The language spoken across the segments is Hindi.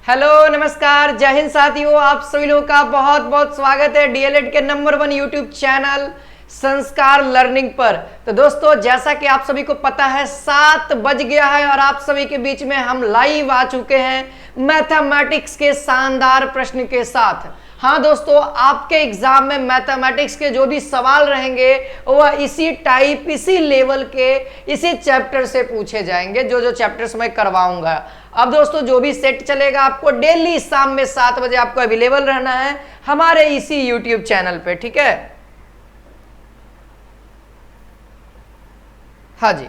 हेलो नमस्कार जय हिंद साथियों, आप सभी लोगों का बहुत बहुत स्वागत है डीएलएड के नंबर 1 यूट्यूब चैनल संस्कार लर्निंग पर। तो दोस्तों, जैसा कि आप सभी को पता है 7 बज गया है और आप सभी के बीच में हम लाइव आ चुके हैं मैथमेटिक्स के शानदार प्रश्न के साथ। हाँ दोस्तों, आपके एग्जाम में मैथमेटिक्स के जो भी सवाल रहेंगे वह इसी टाइप, इसी लेवल के, इसी चैप्टर से पूछे जाएंगे जो चैप्टर्स मैं करवाऊंगा। अब दोस्तों, जो भी सेट चलेगा आपको डेली शाम में 7 बजे आपको अवेलेबल रहना है हमारे इसी यूट्यूब चैनल पे, ठीक है। हाँ जी,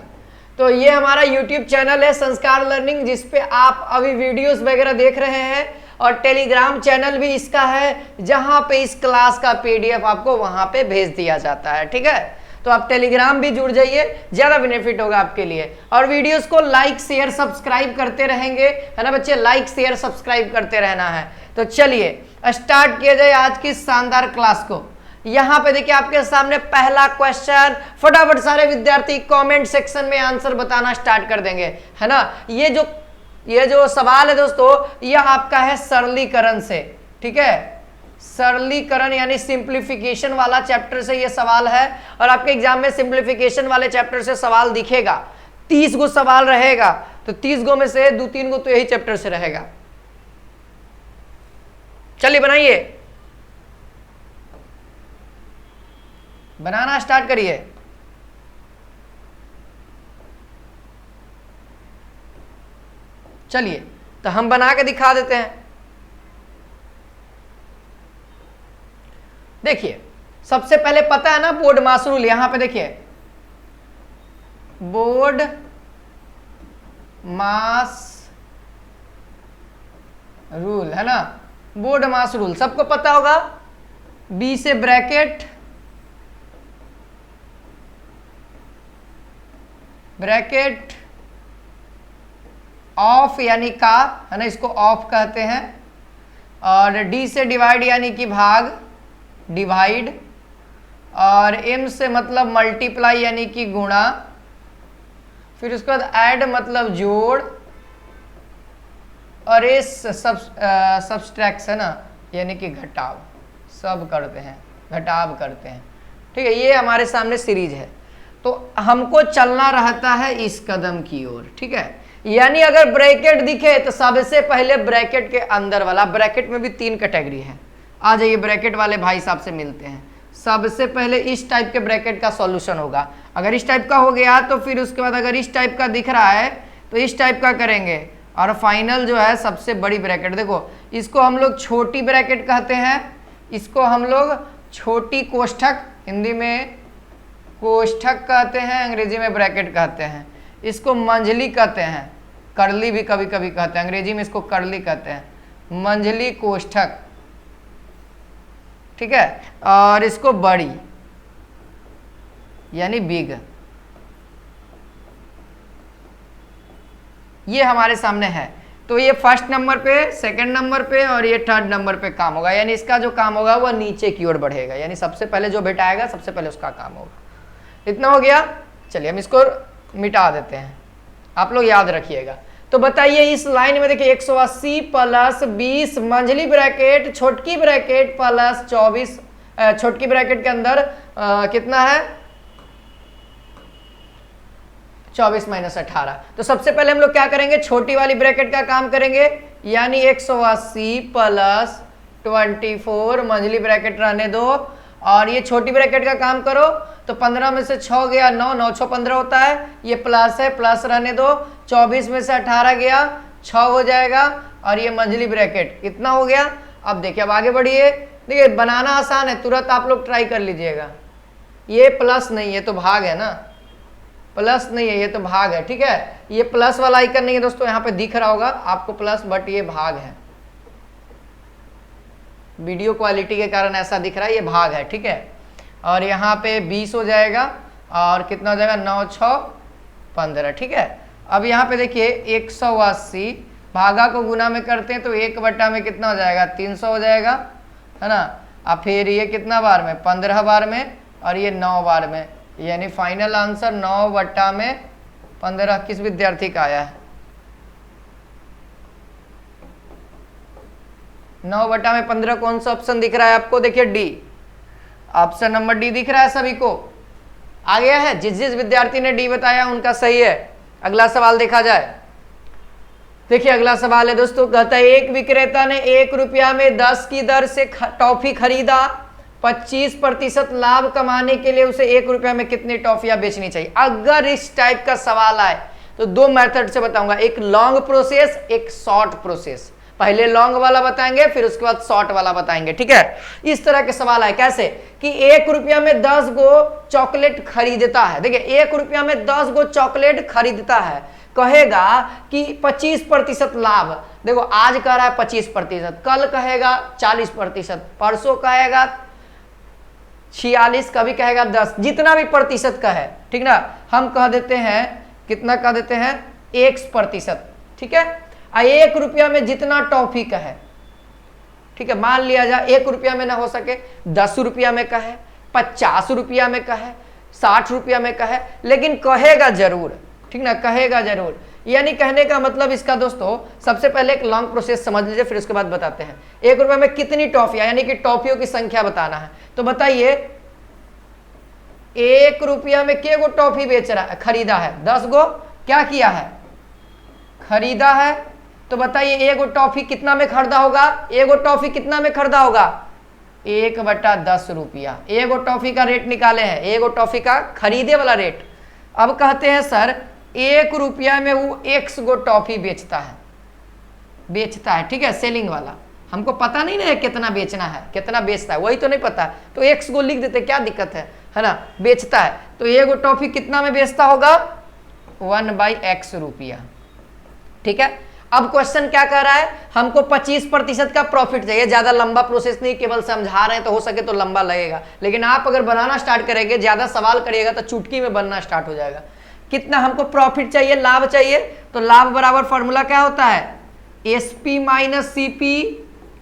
तो ये हमारा यूट्यूब चैनल है संस्कार लर्निंग, जिसपे आप अभी वीडियोस वगैरह देख रहे हैं, और टेलीग्राम चैनल भी इसका है जहां पे इस क्लास का पीडीएफ आपको वहां पे भेज दिया जाता है, ठीक है। तो आप टेलीग्राम भी जुड़ जाइए, ज्यादा बेनिफिट होगा आपके लिए। और वीडियोस को लाइक शेयर सब्सक्राइब करते रहेंगे, है ना बच्चे, लाइक शेयर सब्सक्राइब करते रहना है। तो चलिए स्टार्ट किया जाए आज की शानदार क्लास को। यहां पे देखिए आपके सामने पहला क्वेश्चन, फटाफट सारे विद्यार्थी कमेंट सेक्शन में आंसर बताना स्टार्ट कर देंगे, है ना। ये जो सवाल है दोस्तों, यह आपका है सरलीकरण से, ठीक है। सरलीकरण यानी सिंप्लीफिकेशन वाला चैप्टर से ये सवाल है, और आपके एग्जाम में सिंप्लीफिकेशन वाले चैप्टर से सवाल दिखेगा। 30 गो सवाल रहेगा, तो 30 गो में से 2-3 गो तो यही चैप्टर से रहेगा। चलिए बनाइए, बनाना स्टार्ट करिए। चलिए तो हम बना के दिखा देते हैं। देखिए सबसे पहले पता है ना बोर्ड मास रूल, यहां पे देखिए बोर्ड मास रूल है ना, बोर्ड मास रूल सबको पता होगा। बी से ब्रैकेट ऑफ यानी का, है ना, इसको ऑफ कहते हैं। और डी से डिवाइड यानी कि भाग, डिवाइड। और एम से मतलब मल्टीप्लाई यानी कि गुणा। फिर उसके बाद ऐड मतलब जोड़। और एस सब्सट्रैक्ट है ना, यानी कि घटाव, सब करते हैं, घटाव करते हैं, ठीक है। ये हमारे सामने सीरीज है, तो हमको चलना रहता है इस कदम की ओर, ठीक है। यानी अगर ब्रैकेट दिखे तो सबसे पहले ब्रैकेट के अंदर वाला, ब्रैकेट में भी 3 कैटेगरी है, आ जाइए ब्रैकेट वाले भाई साहब से मिलते हैं। सबसे पहले इस टाइप के ब्रैकेट का सॉल्यूशन होगा। अगर इस टाइप का हो गया तो फिर उसके बाद अगर इस टाइप का दिख रहा है तो इस टाइप का करेंगे। और फाइनल जो है सबसे बड़ी ब्रैकेट, देखो इसको हम लोग छोटी ब्रैकेट कहते हैं, इसको हम लोग छोटी कोष्ठक, हिंदी में कोष्ठक कहते हैं, अंग्रेजी में ब्रैकेट कहते हैं। इसको मंझली कहते हैं, करली भी कभी कभी कहते हैं, अंग्रेजी में इसको करली कहते हैं, मंझली कोष्ठक, ठीक है। और इसको बड़ी यानी बिग, ये हमारे सामने है। तो ये फर्स्ट नंबर पे, सेकंड नंबर पे और ये थर्ड नंबर पे काम होगा, यानी इसका जो काम होगा वह नीचे की ओर बढ़ेगा, यानी सबसे पहले जो भेटाएगा सबसे पहले उसका काम होगा। इतना हो गया। चलिए हम इसको मिटा देते हैं, आप लोग याद रखिएगा। तो बताइए इस लाइन में देखिए 180 प्लस 20 मंझली ब्रैकेट, छोटकी ब्रैकेट प्लस 24, छोटकी ब्रैकेट के अंदर कितना है 24 माइनस 18। तो सबसे पहले हम लोग क्या करेंगे, छोटी वाली ब्रैकेट का काम करेंगे, यानी 180 प्लस 24, मंझली ब्रैकेट रहने दो, और ये छोटी ब्रैकेट का काम करो। तो 15 में से 6 गया 9, 9 6 15 होता है, ये प्लस है, प्लस रहने दो। 24 में से 18 गया 6 हो जाएगा, और ये मंझली ब्रैकेट इतना हो गया। अब देखिए, अब आगे बढ़िए। देखिए बनाना आसान है, तुरंत आप लोग ट्राई कर लीजिएगा। ये प्लस नहीं, ये तो भाग है ना, प्लस नहीं है, ये तो भाग है, ठीक है। ये प्लस वाला आइकन नहीं है दोस्तों, यहाँ पे दिख रहा होगा आपको प्लस, बट ये भाग है, वीडियो क्वालिटी के कारण ऐसा दिख रहा है, ये भाग है, ठीक है। और यहाँ पे 20 हो जाएगा, और कितना हो जाएगा 9 6 15, ठीक है। अब यहाँ पे देखिए 180 भागा को गुना में करते हैं तो 1 बटा में कितना हो जाएगा 300 हो जाएगा, है ना। अब फिर ये कितना बार में 15 बार में, और ये 9 बार में, यानी फाइनल आंसर 9 बटा में 15 किस विद्यार्थी का आया है? 9/15 कौन सा ऑप्शन दिख रहा है आपको? देखिए डी, ऑप्शन नंबर डी दिख रहा है सभी को। आ गया है? जिस जिस विद्यार्थी ने डी बताया उनका सही है। अगला सवाल देखा जाए। देखिए अगला सवाल है दोस्तों, कहता है एक विक्रेता ने 1 रुपया में 10 की दर से टॉफी खरीदा, 25% लाभ कमाने के लिए उसे 1 रुपया में कितनी टॉफियां बेचनी चाहिए? अगर इस टाइप का सवाल आए तो दो मेथड से बताऊंगा, एक लॉन्ग प्रोसेस, एक शॉर्ट प्रोसेस। पहले लॉन्ग वाला बताएंगे, फिर उसके बाद शॉर्ट वाला बताएंगे, ठीक है। इस तरह के सवाल आए कैसे कि 1 रुपया में 10 गो चॉकलेट खरीदता है। देखिए 1 रुपया में 10 गो चॉकलेट खरीदता है, कहेगा कि 25% लाभ। देखो आज कह रहा है 25%, कल कहेगा 40%, परसों कहेगा 46, कभी कहेगा 10, जितना भी प्रतिशत का है, ठीक ना। हम कह देते हैं कितना कह देते हैं? 1%, ठीक है। 1 रुपया में जितना टॉफी का है, ठीक है, मान लिया जाए 1 रुपया में ना हो सके 10 रुपया में कहे, 50 रुपया में कहे, 60 रुपया में कहे, लेकिन कहेगा जरूर, ठीक ना, कहेगा जरूर। यानी कहने का मतलब इसका दोस्तों, सबसे पहले एक लॉन्ग प्रोसेस समझ लीजिए, फिर उसके बाद बताते हैं। 1 रुपया में कितनी टॉफियां, यानी कि टॉफियों की संख्या बताना है। तो बताइए 1 रुपया में के गो टॉफी बेच रहा है? खरीदा है 10 गो। क्या किया है? खरीदा है। तो बताइए 1 गो टॉफी कितना में खरीदा होगा? 1 गो टॉफी कितना में खरीदा होगा? 1/10 रुपया। 1 गो टॉफी का रेट निकाले हैं, 1 गो टॉफी का खरीदे वाला रेट। अब कहते हैं सर 1 रुपया में वो x गो टॉफी बेचता है, ठीक है, सेलिंग वाला। हमको पता नहीं ना कितना बेचना है, कितना बेचता है, वही तो नहीं पता, तो x गो लिख देते, क्या दिक्कत है ना। बेचता है तो 1 गो टॉफी कितना में बेचता होगा? 1/x रुपया, ठीक है। अब क्वेश्चन क्या कर रहा है? हमको 25% का प्रॉफिट चाहिए। ज्यादा लंबा प्रोसेस नहीं, केवल समझा रहे हैं, तो हो सके तो लंबा लगेगा, लेकिन आप अगर बनाना स्टार्ट करेंगे, ज्यादा सवाल करिएगा तो चुटकी में बनना स्टार्ट हो जाएगा। कितना हमको प्रॉफिट चाहिए, लाभ चाहिए, तो लाभ बराबर फॉर्मूला क्या होता है? SP minus CP।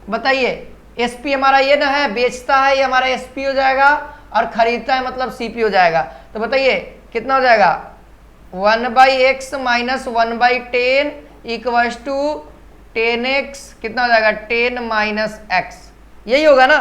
बताइए SP हमारा ये ना है, बेचता है, ये हमारा SP हो जाएगा, और खरीदता है मतलब CP हो जाएगा। तो बताइए कितना हो जाएगा? 1/x minus 1/10 equals to 10x, कितना हो जाएगा? 10 माइनस x, यही होगा ना।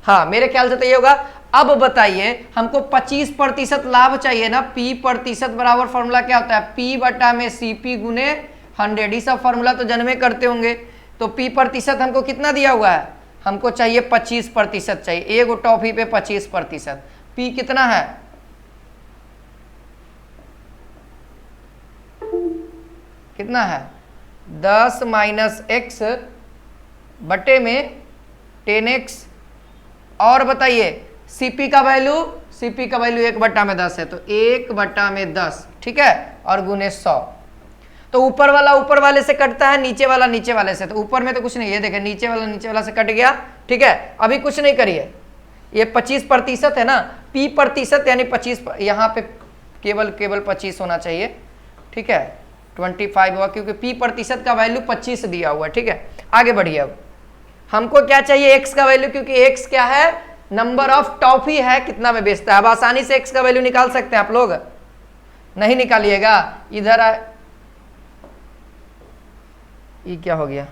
हाँ मेरे ख्याल से तो ये होगा। अब बताइए हमको 25% लाभ चाहिए ना, P% बराबर फॉर्मूला क्या होता है? P बटा में CP गुने 100। ये सब फॉर्मूला तो जन्मे करते होंगे। तो P% हमको कितना दिया हुआ है? हमको चाहिए 25% चाहिए, 1 गो टॉफी पे 25%। P कितना है? कितना है? 10 माइनस x बटे में 10x। और बताइए CP का वैल्यू, CP का वैल्यू 1/10 है, तो 1/10, ठीक है, और गुने 100। तो ऊपर वाला ऊपर वाले से कटता है, नीचे वाला नीचे वाले से। तो ऊपर में तो कुछ नहीं है, देखिए नीचे वाला से कट गया, ठीक है। अभी कुछ नहीं करिए, ये 25% है ना, P% यानी 25, यहाँ पे केवल 25 होना चाहिए, ठीक है। 25 हुआ क्योंकि P% का वैल्यू 25 दिया हुआ है, ठीक है। आगे बढ़िए। अब हमको क्या चाहिए? x का वैल्यू, क्योंकि x क्या है? नंबर ऑफ टॉफी है, कितना में बेचता है। अब आसानी से x का वैल्यू निकाल सकते हैं आप लोग, नहीं निकालिएगा। इधर ये क्या हो गया?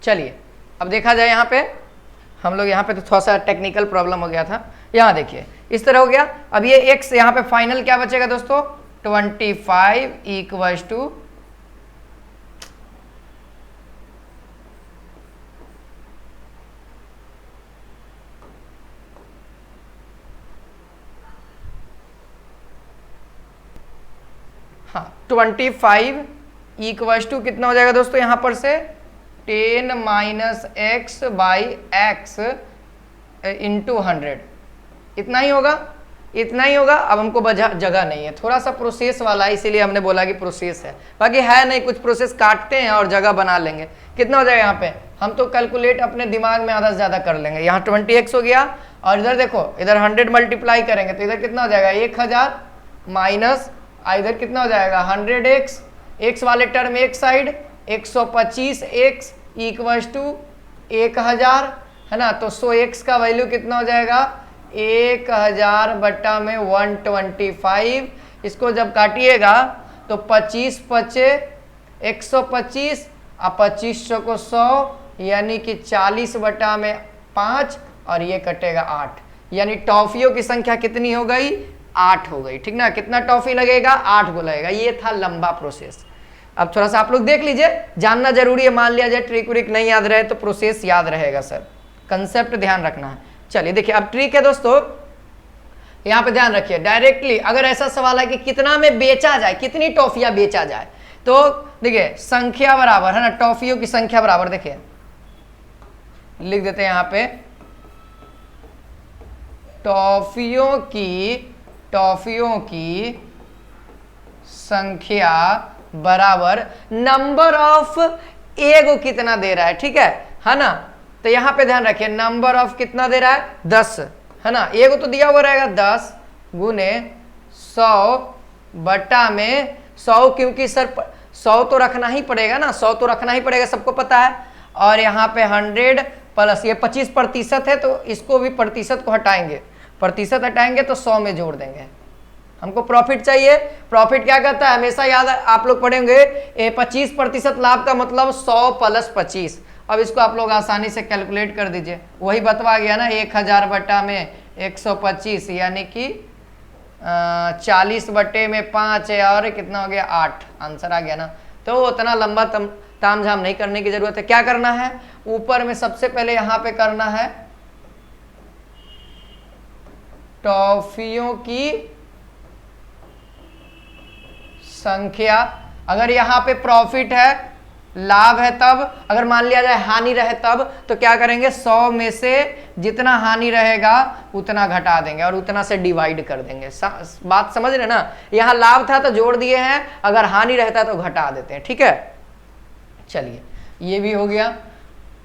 चलिए अब देखा जाए, यहाँ पे हम लोग, यहाँ पे तो थोड़ा सा टेक्निकल प्रॉब्लम हो गया था। यहाँ देखिए इस तरह हो गया। अब ये x यहाँ पे फाइनल क्या बचेगा दोस्तों? 25 इक्वल्स टू, हाँ 25 इक्वल्स टू कितना हो जाएगा दोस्तों? यहाँ पर से 10 minus x by x into 100, इतना ही होगा, इतना ही होगा। अब हमको जगह नहीं है, थोड़ा सा प्रोसेस वाला है, इसीलिए हमने बोला कि प्रोसेस है, बाकी है नहीं, कुछ प्रोसेस काटते हैं और जगह बना लेंगे। कितना हो जाएगा यहाँ पे? हम तो कैलकुलेट अपने दिमाग में आधा से ज़्यादा कर लेंगे। यहाँ 20x हो गया, और इधर देखो, इधर 100 मल्टीप्लाई करेंगे तो इधर कितना हो जाएगा? 1000 माइनस, इधर कितना हो जाएगा? 100x, x वाले टर्म एक साइड, 125x इक्वल्स टू 1000, है ना। तो 100x का वैल्यू कितना हो जाएगा 1000 बटा में 125। इसको जब काटिएगा तो 25 पचे 125 और 2500 को 100 यानी कि 40 बटा में 5 और ये कटेगा 8, यानी टॉफियों की संख्या कितनी हो गई 8 हो गई। ठीक ना, कितना टॉफी लगेगा 8 गो लगेगा। ये था लंबा प्रोसेस। अब थोड़ा सा आप लोग देख लीजिए, जानना जरूरी है। मान लिया जाए ट्रिक व्रिक नहीं याद रहे तो प्रोसेस याद रहेगा सर, कंसेप्ट ध्यान रखना है। चलिए देखिए अब ट्रिक है दोस्तों, यहां पे ध्यान रखिए। डायरेक्टली अगर ऐसा सवाल है कि कितना में बेचा जाए, कितनी टॉफियां बेचा जाए, तो देखिए संख्या बराबर है ना, टॉफियों की संख्या बराबर, देखिए लिख देते हैं यहां पे टॉफियों की संख्या बराबर नंबर ऑफ एगो कितना दे रहा है। ठीक है ना। तो यहां पे ध्यान रखिए नंबर ऑफ कितना दे रहा है 10, है ना। एगो तो दिया हुआ रहेगा 10 गुने 100 बटा में 100, क्योंकि सर 100 तो रखना ही पड़ेगा ना, 100 तो रखना ही पड़ेगा, सबको पता है। और यहाँ पे 100 प्लस ये 25% है, तो इसको भी प्रतिशत को हटाएंगे, प्रतिशत हटाएंगे तो 100 में जोड़ देंगे। हमको प्रॉफिट चाहिए। प्रॉफिट क्या कहता है, हमेशा याद आप लोग पढ़ेंगे 25% लाभ का मतलब 100 प्लस 25। अब इसको आप लोग आसानी से कैलकुलेट कर दीजिए, वही बतवा गया ना 1000 बटा में 125 यानी कि 40 बटे में 5 है और कितना हो गया 8, आंसर आ गया ना। तो उतना लंबा तामझाम नहीं करने की जरूरत है। क्या करना है, ऊपर में सबसे पहले यहां पे करना है टॉफियों की संख्या। अगर यहां पे प्रॉफिट है, लाभ है, तब अगर मान लिया जाए हानि रहे तब तो क्या करेंगे 100 में से जितना हानि रहेगा उतना घटा देंगे और उतना से डिवाइड कर देंगे। बात समझ रहे ना, यहां लाभ था तो जोड़ दिए हैं, अगर हानि रहता तो घटा देते हैं। ठीक है, चलिए ये भी हो गया।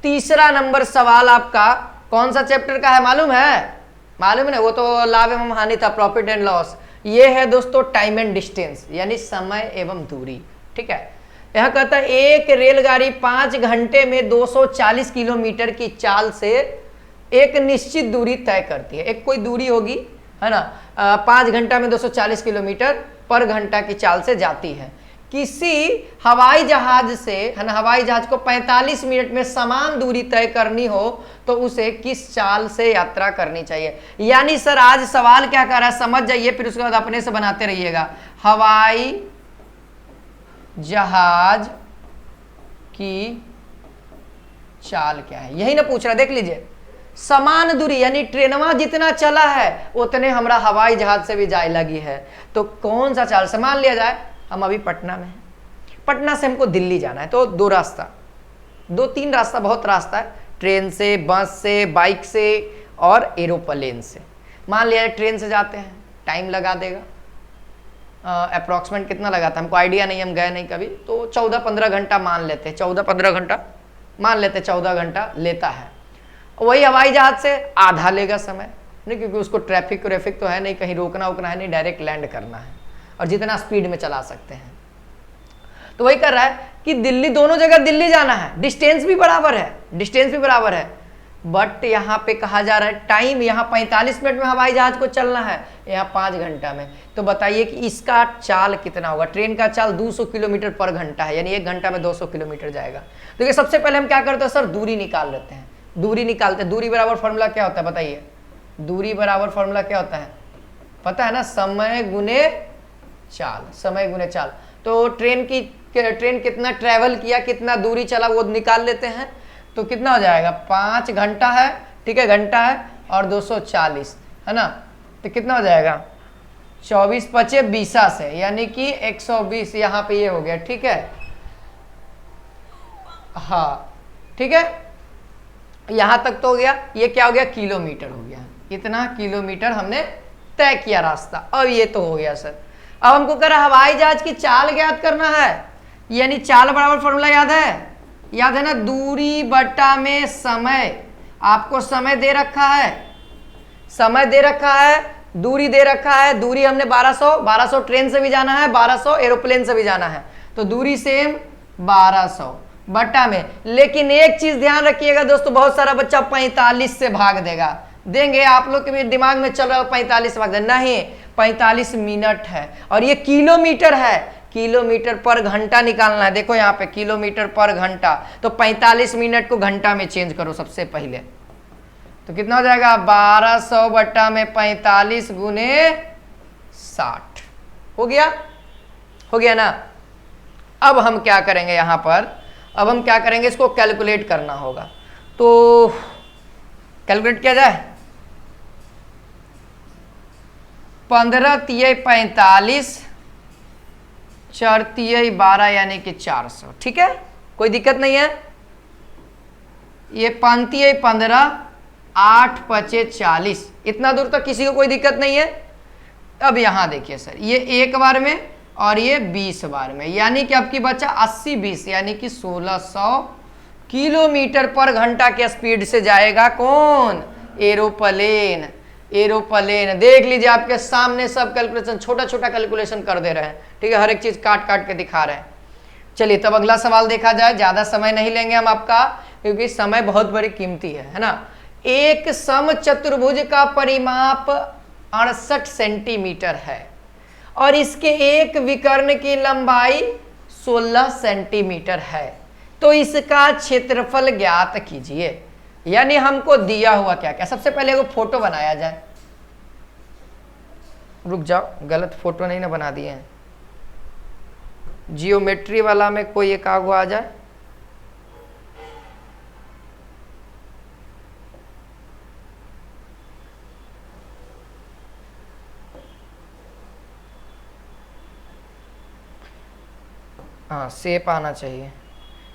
तीसरा नंबर सवाल आपका कौन सा चैप्टर का है मालूम है? मालूम है ना, वो तो लाभ एवं हानि था, प्रॉफिट एंड लॉस। ये है दोस्तों टाइम एंड डिस्टेंस, यानी समय एवं दूरी। ठीक है, यह कहता है एक रेलगाड़ी 5 घंटे में 240 किलोमीटर की चाल से एक निश्चित दूरी तय करती है। एक कोई दूरी होगी, है ना, 5 घंटा में 240 किलोमीटर पर घंटा की चाल से जाती है। किसी हवाई जहाज से, है ना, हवाई जहाज को 45 मिनट में समान दूरी तय करनी हो तो उसे किस चाल से यात्रा करनी चाहिए। यानी सर आज सवाल क्या कर रहा है समझ जाइए, फिर उसके बाद अपने से बनाते रहिएगा। हवाई जहाज की चाल क्या है, यही ना पूछ रहा। देख लीजिए समान दूरी, यानी ट्रेनवा जितना चला है उतने हमारा हवाई जहाज से भी जाए लगी है, तो कौन सा चाल से। मान लिया जाए हम अभी पटना में हैं, पटना से हमको दिल्ली जाना है, तो 2-3 रास्ता, बहुत रास्ता है, ट्रेन से, बस से, बाइक से और एरोप्लेन से। मान लिया जाए ट्रेन से जाते हैं, टाइम लगा देगा अप्रॉक्सीमेट कितना लगा था हमको आइडिया नहीं, हम गए नहीं कभी, तो 14-15 घंटा मान लेते हैं, 14-15 घंटा मान लेते, 14 घंटा लेता है। वही हवाई जहाज से आधा लेगा समय, नहीं क्योंकि उसको ट्रैफिक तो है नहीं, कहीं रोकना है नहीं, डायरेक्ट लैंड करना है और जितना स्पीड में चला सकते हैं। तो वही कर रहा है कि दिल्ली, दोनों जगह दिल्ली जाना है, डिस्टेंस भी बराबर है, बट यहाँ पे कहा जा रहा है टाइम, यहाँ 45 मिनट में हवाई जहाज को चलना है, यहाँ 5 घंटा में। तो बताइए कि इसका चाल कितना होगा। ट्रेन का चाल 200 किलोमीटर पर घंटा है, यानी 1 घंटा में 200 किलोमीटर जाएगा। देखिए सबसे पहले हम क्या करते हैं सर, दूरी निकाल लेते हैं। दूरी बराबर फॉर्मूला क्या होता है बताइए, दूरी बराबर फॉर्मूला क्या होता है पता है ना, समय गुने चाल। तो ट्रेन कितना ट्रेवल किया, कितना दूरी चला वो निकाल लेते हैं। तो कितना हो जाएगा 5 घंटा है, ठीक है, घंटा है और 240 है ना, तो कितना हो जाएगा 24 पचे 20 से, यानी कि 120 यहाँ पे ये हो गया। ठीक है, हाँ ठीक है, यहाँ तक तो हो गया। ये क्या हो गया किलोमीटर हो गया, इतना किलोमीटर हमने तय किया रास्ता। अब ये तो हो गया सर। अब हमको कह रहा हवाई जहाज की चाल ज्ञात करना है, यानी चाल बराबर फॉर्मूला याद है ना, दूरी बटा में समय। आपको समय दे रखा है, दूरी दे रखा है। दूरी हमने 1200 ट्रेन से भी जाना है, 1200 एरोप्लेन से भी जाना है, तो दूरी सेम 1200 बटा में। लेकिन एक चीज ध्यान रखिएगा दोस्तों, बहुत सारा बच्चा 45 से भाग देगा, देंगे आप लोग के भी दिमाग में चल रहा है 45 भाग दे, नहीं 45 मिनट है और ये किलोमीटर है, किलोमीटर पर घंटा निकालना है। देखो यहाँ पे किलोमीटर पर घंटा, तो 45 मिनट को घंटा में चेंज करो सबसे पहले, तो कितना हो जाएगा 1200 बटा में 45 गुने 60 हो गया ना। अब हम क्या करेंगे यहाँ पर, अब हम क्या करेंगे, इसको कैलकुलेट करना होगा। तो कैलकुलेट किया जाए, 15 तिये 45 4 तिये 12 यानी कि 400, ठीक है, कोई दिक्कत नहीं है। ये 5 तिये 15 8 पचे 40, इतना दूर तक किसी को कोई दिक्कत नहीं है। अब यहां देखिए सर, ये एक बार में और ये 20 बार में, यानी कि आपकी बच्चा 80 20 यानी कि 1600 किलोमीटर पर घंटा के स्पीड से जाएगा कौन, एरोप्लेन। एरोप्लेन देख लीजिए आपके सामने सब कैलकुलेशन, छोटा छोटा कैलकुलेशन कर दे रहे हैं, ठीक है, हर एक चीज काट काट के दिखा रहे हैं। चलिए तब अगला सवाल देखा जाए, ज्यादा समय नहीं लेंगे हम आपका, क्योंकि समय बहुत बड़ी कीमती है ना। एक समचतुर्भुज का परिमाप 68 सेंटीमीटर है और इसके एक विकर्ण की लंबाई 16 सेंटीमीटर है, तो इसका क्षेत्रफल ज्ञात कीजिए। यानी हमको दिया हुआ क्या क्या, सबसे पहले वो फोटो बनाया जाए। रुक जाओ, गलत फोटो नहीं ना बना दिए हैं, जियोमेट्री वाला में कोई एक आगो आ जाए। हाँ शेप आना चाहिए,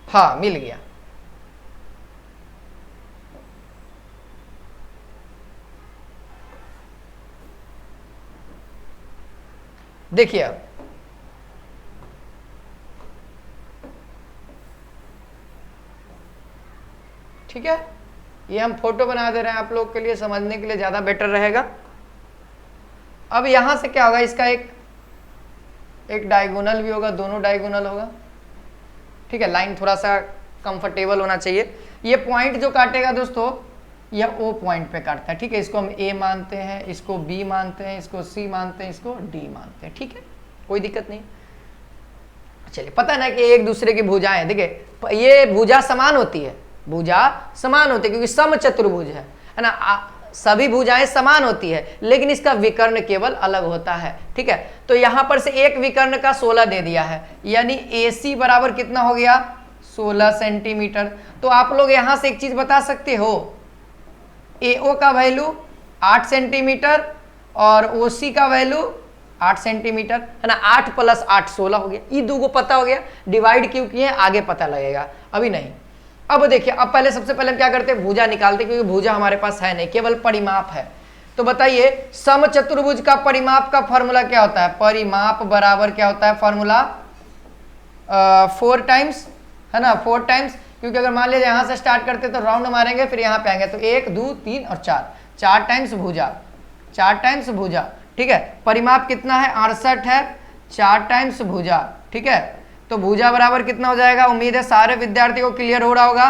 हाँ मिल गया। देखिए अब ठीक है, ये हम फोटो बना दे रहे हैं आप लोग के लिए, समझने के लिए ज्यादा बेटर रहेगा। अब यहां से क्या होगा, इसका एक डायगोनल भी होगा, दोनों डायगोनल होगा, ठीक है, लाइन थोड़ा सा कंफर्टेबल होना चाहिए। ये पॉइंट जो काटेगा दोस्तों, यह ओ पॉइंट पे काटता है, ठीक है, इसको हम ए मानते हैं, इसको बी मानते हैं, इसको सी मानते हैं, इसको डी मानते हैं, ठीक है, कोई दिक्कत नहीं। चलिए पता है ना कि एक दूसरे की भुजाएं हैं, देखिए ये भुजा समान होती है, भुजा समान होती है क्योंकि समचतुर्भुज है ना, सभी भुजाएं समान होती है, लेकिन इसका विकर्ण केवल अलग होता है, ठीक है। तो यहां पर से एक विकर्ण का 16 दे दिया है, यानी AC बराबर कितना हो गया 16 सेंटीमीटर। तो आप लोग यहां से एक चीज बता सकते हो, AO का वैल्यू 8 सेंटीमीटर और OC का वैल्यू 8 सेंटीमीटर है ना, 8 + 8 16 हो गया। ये दो को पता हो गया, डिवाइड क्यों किए आगे पता लगेगा, अभी नहीं। अब देखिए, अब पहले सबसे पहले हम क्या करते हैं, भुजा निकालते, क्योंकि भुजा हमारे पास है नहीं, केवल परिमाप है। तो बताइए समचतुर्भुज का परिमाप का फॉर्मूला क्या होता है, परिमाप बराबर क्या होता है फॉर्मूला 4 टाइम्स है ना, 4 टाइम्स, क्योंकि अगर मान लीजिए यहां से स्टार्ट करते तो राउंड मारेंगे, फिर यहाँ पे आएंगे तो 1 2 3 और 4 टाइम्स भुजा, 4 टाइम्स भुजा, ठीक है। परिमाप कितना है 68 है, 4 टाइम्स भुजा, ठीक है। तो भुजा बराबर कितना हो जाएगा, उम्मीद है सारे विद्यार्थियों को क्लियर हो रहा होगा,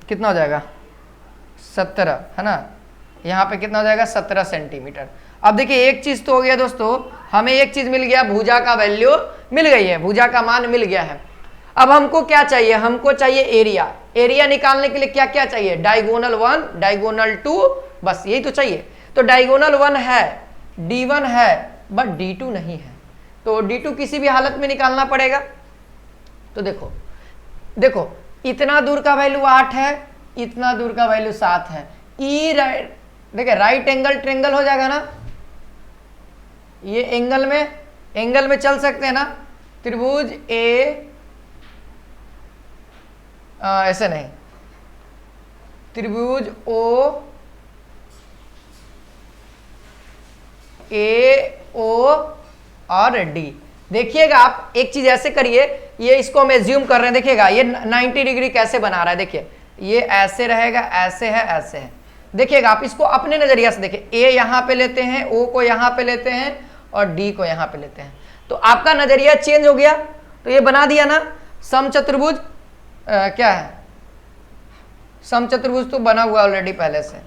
कितना हो जाएगा 17 है ना, यहाँ पे कितना हो जाएगा 17 सेंटीमीटर। अब देखिए एक चीज तो हो गया दोस्तों, हमें एक चीज मिल गया, भुजा का वैल्यू मिल गई है, भुजा का मान मिल गया है। अब हमको क्या चाहिए, हमको चाहिए एरिया। एरिया निकालने के लिए क्या क्या चाहिए, डायगोनल 1 डायगोनल 2, बस यही तो चाहिए। तो डायगोनल 1 है, D1 है, बट D2 नहीं है, तो D2 किसी भी हालत में निकालना पड़ेगा। तो देखो देखो इतना दूर का वैल्यू 8 है, इतना दूर का वैल्यू 7 है, ई राइट, देखिए राइट एंगल ट्रेंगल हो जाएगा ना, ये एंगल में चल सकते हैं ना, त्रिभुज ए ऐसे नहीं, त्रिभुज ओ ए ओ और डी। देखिएगा आप एक चीज ऐसे करिए, ये इसको हम एज्यूम कर रहे हैं, देखिएगा ये 90 डिग्री कैसे बना रहा है, देखिए ये ऐसे रहेगा, ऐसे है, ऐसे है, देखिएगा आप इसको अपने नजरिया से देखिए, ए यहां पे लेते हैं, ओ को यहां पे लेते हैं और डी को यहां पे लेते हैं, तो आपका नजरिया चेंज हो गया। तो ये बना दिया ना समचतुर्भुज। क्या है समचतुर्भुज, तो बना हुआ ऑलरेडी पहले से,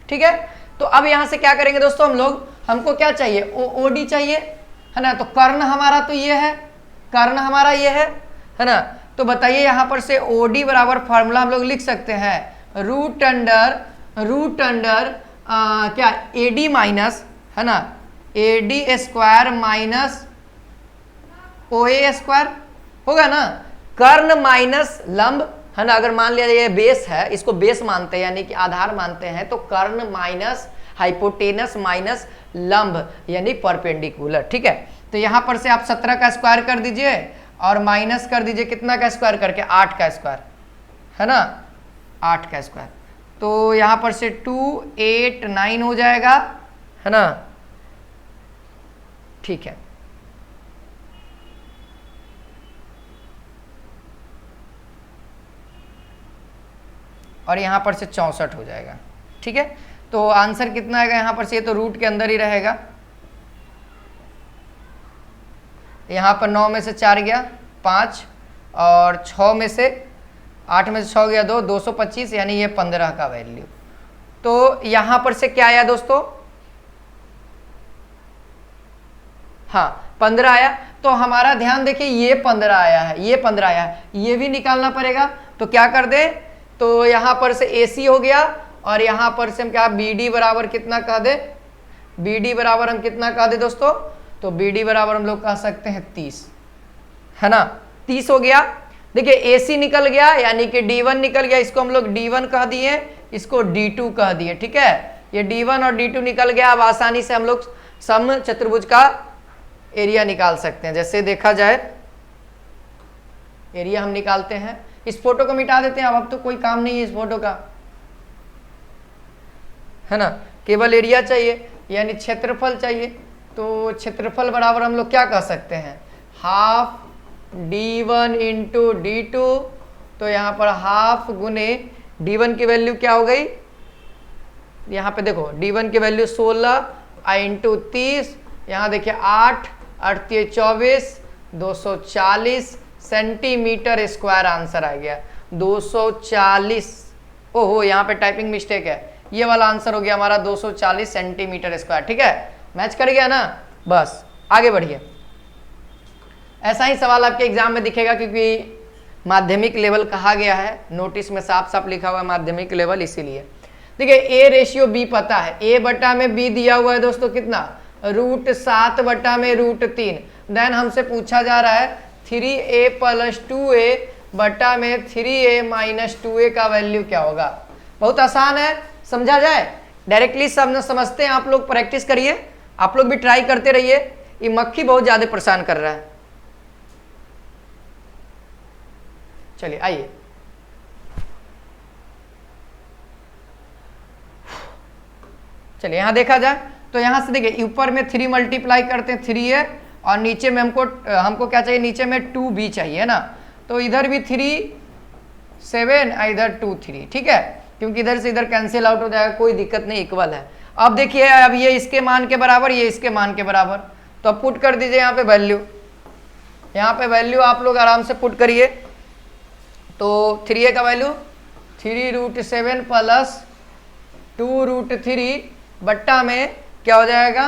ठीक है। तो अब यहां से क्या करेंगे दोस्तों हम लोग, हमको क्या चाहिए, ओडी चाहिए, है ना। तो कर्ण हमारा तो ये है, कर्ण हमारा ये है ना। तो बताइए यहां पर से ओडी बराबर फार्मूला हम लोग लिख सकते हैं रूट अंडर क्या एडी माइनस, है ना, एडी स्क्वायर माइनस ओए स्क्वायर होगा ना। कर्ण माइनस लंब, है ना। अगर मान लिया ये बेस है, इसको बेस मानते हैं यानी कि आधार मानते हैं, तो कर्ण माइनस हाइपोटेनस माइनस लंब यानी परपेंडिकुलर, ठीक है। तो यहां पर से आप 17 का स्क्वायर कर दीजिए और माइनस कर दीजिए कितना का स्क्वायर करके, 8 का स्क्वायर, है ना, 8 का स्क्वायर। तो यहां पर से 2 8 9 हो जाएगा, है ना, ठीक है। और यहां पर से 64 हो जाएगा, ठीक है। तो आंसर कितना आएगा यहां पर से, ये तो रूट के अंदर ही रहेगा। यहां पर 9 में से 4 गया 5 और 6 में से 8 में से 6 गया 2, 225 यानी ये 15 का वैल्यू। तो यहां पर से क्या आया दोस्तों, हाँ 15 आया। तो हमारा ध्यान देखिए ये 15 आया है, ये 15 आया है, ये भी निकालना पड़ेगा। तो क्या कर दे, तो यहां पर से AC हो गया और यहां पर से हम क्या BD बराबर कितना कह दे, BD बराबर हम कितना कह दे दोस्तों, तो BD बराबर हम लोग कह सकते हैं 30, है ना, 30 हो गया। देखिए AC निकल गया यानी कि D1 निकल गया, इसको हम लोग D1 कह दिए, इसको D2 कह दिए, ठीक है। ये D1 और D2 निकल गया। अब आसानी से हम लोग समचतुर्भुज का एरिया निकाल सकते हैं। जैसे देखा जाए एरिया हम निकालते हैं, इस फोटो को मिटा देते हैं, अब तो कोई काम नहीं है इस फोटो का, है ना, केवल एरिया चाहिए यानी क्षेत्रफल चाहिए। तो क्षेत्रफल बराबर हम लोग क्या कह सकते हैं, हाफ D1 इंटू D2। तो यहाँ पर हाफ गुने D1 की वैल्यू क्या हो गई, यहाँ पे देखो D1 की वैल्यू 16 इंटू 30, यहाँ देखिए 8 8 24 240 सेंटीमीटर स्क्वायर आंसर आ गया 240। ओहो यहाँ पे टाइपिंग मिस्टेक है, ये वाला आंसर हो गया हमारा 240 सेंटीमीटर स्क्वायर, ठीक है, मैच कर गया ना। बस आगे बढ़िए। ऐसा ही सवाल आपके एग्जाम में दिखेगा क्योंकि माध्यमिक लेवल कहा गया है, नोटिस में साफ साफ लिखा हुआ है माध्यमिक लेवल, इसीलिए। देखिए A/B पता है, A बटा में B दिया हुआ है दोस्तों कितना, √7 बटा में √3। देन हमसे पूछा जा रहा है 3A + 2A बटा में 3A - 2A का वैल्यू क्या होगा। बहुत आसान है, समझा जाए, डायरेक्टली सब समझते हैं। आप लोग प्रैक्टिस करिए, आप लोग भी ट्राई करते रहिए। ये मक्खी बहुत ज्यादा परेशान कर रहा है। चलिए आइए, चलिए यहां देखा जाए तो यहां से देखिए ऊपर में 3 मल्टीप्लाई करते हैं 3A और नीचे में हमको क्या चाहिए, नीचे में 2B चाहिए, है ना। तो इधर भी 3 7 इधर 2 3, ठीक है, क्योंकि इधर से इधर कैंसिल आउट हो जाएगा, कोई दिक्कत नहीं, इक्वल है। अब देखिए अब ये इसके मान के बराबर, ये इसके मान के बराबर, तो अब पुट कर दीजिए यहाँ पे वैल्यू, यहाँ पे वैल्यू आप लोग आराम से पुट करिए। तो 3A का वैल्यू 3√7 + 2√3 बट्टा में क्या हो जाएगा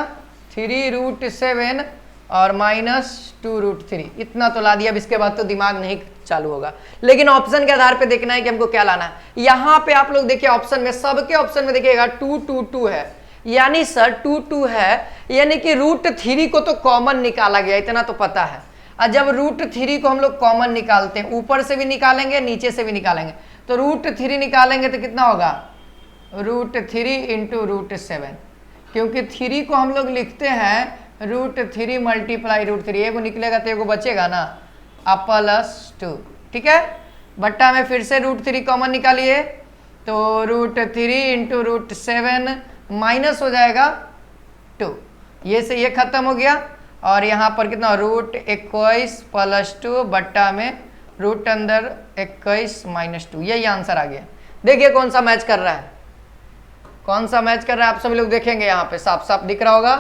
3√7 और -2√3, इतना तो ला दिया। अब इसके बाद तो दिमाग नहीं चालू होगा, लेकिन ऑप्शन के आधार पे देखना है कि हमको क्या लाना है। यहाँ पे आप लोग देखिए ऑप्शन में, सबके ऑप्शन में देखिएगा 2 2 2 है, यानी सर 2 2 है, यानी कि √3 को तो कॉमन निकाला गया, इतना तो पता है। और जब √3 को हम लोग कॉमन निकालते हैं, ऊपर से भी निकालेंगे नीचे से भी निकालेंगे, तो √3 निकालेंगे तो कितना होगा √3 इंटू √7, क्योंकि 3 को हम लोग लिखते हैं √3 मल्टीप्लाई √3, एगो निकलेगा तो एगो बचेगा ना, +2, ठीक है। बट्टा में फिर से √3 कॉमन निकालिए, तो √3 इंटू √7 माइनस हो जाएगा 2, ये से ये खत्म हो गया। और यहाँ पर कितना √21 + 2 बट्टा में रूट अंदर 21 - 2, यही आंसर आ गया। देखिए कौन सा मैच कर रहा है, कौन सा मैच कर रहा है, आप सभी लोग देखेंगे यहाँ पे साफ साफ दिख रहा होगा,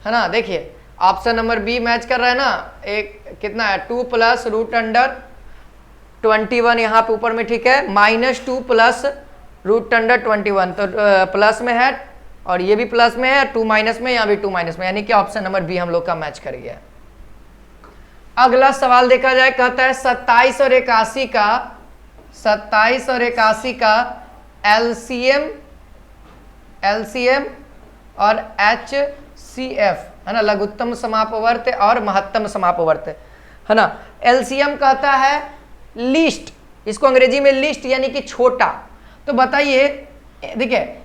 है ना। देखिए ऑप्शन नंबर बी मैच कर रहा है ना। एक कितना है 2 प्लस रूट अंडर 21 यहाँ पे ऊपर में, ठीक है, -2 प्लस रूट अंडर 21, तो प्लस में है और ये भी प्लस में है, 2 माइनस में, यहाँ भी 2 माइनस में, यानी कि ऑप्शन नंबर बी हम लोग का मैच कर गया। अगला सवाल देखा जाए, कहता है 27 और 81 का एलसीएम और HCF है ना, लघुत्तम समापवर्त और महत्तम समापवर्त है ना। एलसीएम कहता है लीस्ट, इसको अंग्रेजी में लीस्ट यानी कि छोटा। तो बताइए, देखिए